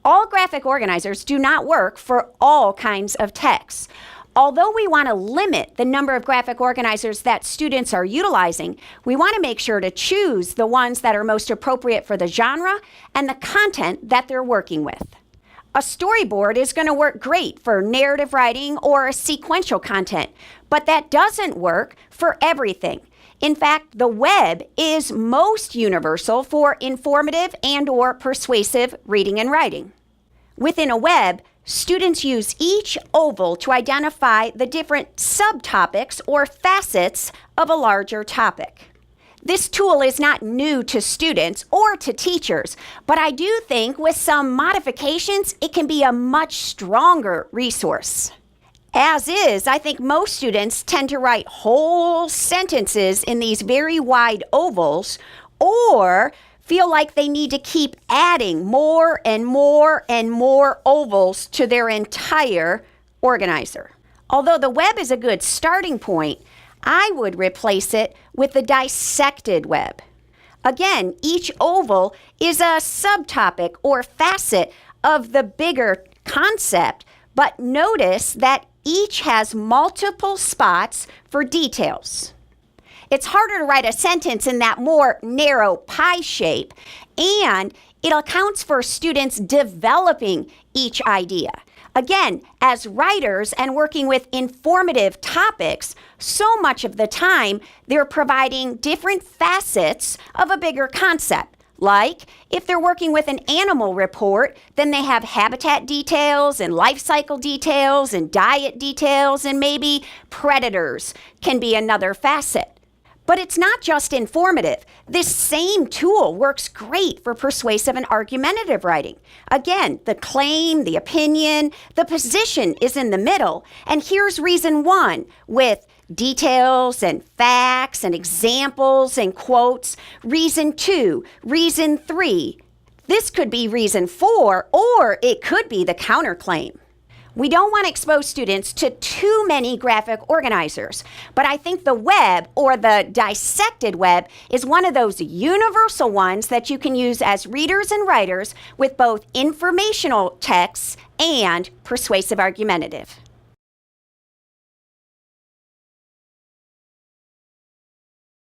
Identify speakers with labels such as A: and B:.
A: All graphic organizers do not work for all kinds of text. Although we want to limit the number of graphic organizers that students are utilizing, we want to make sure to choose the ones that are most appropriate for the genre and the content that they're working with. A storyboard is going to work great for narrative writing or sequential content, but that doesn't work for everything. In fact, the web is most universal for informative and/or persuasive reading and writing. Within a web, students use each oval to identify the different subtopics or facets of a larger topic. This tool is not new to students or to teachers, but I do think with some modifications, it can be a much stronger resource. As is, I think most students tend to write whole sentences in these very wide ovals or feel like they need to keep adding more and more and more ovals to their entire organizer. Although the web is a good starting point, I would replace it with the dissected web. Again, each oval is a subtopic or facet of the bigger concept, but notice that each has multiple spots for details. It's harder to write a sentence in that more narrow pie shape, and it accounts for students developing each idea. Again, as writers and working with informative topics, so much of the time they're providing different facets of a bigger concept. Like, if they're working with an animal report, then they have habitat details and life cycle details and diet details, and maybe predators can be another facet. But it's not just informative. This same tool works great for persuasive and argumentative writing. Again, the claim, the opinion, the position is in the middle. And here's reason one with details and facts and examples and quotes. Reason two, reason three. This could be reason four, or it could be the counterclaim. We don't want to expose students to too many graphic organizers, but I think the web or the dissected web is one of those universal ones that you can use as readers and writers with both informational texts and persuasive argumentative.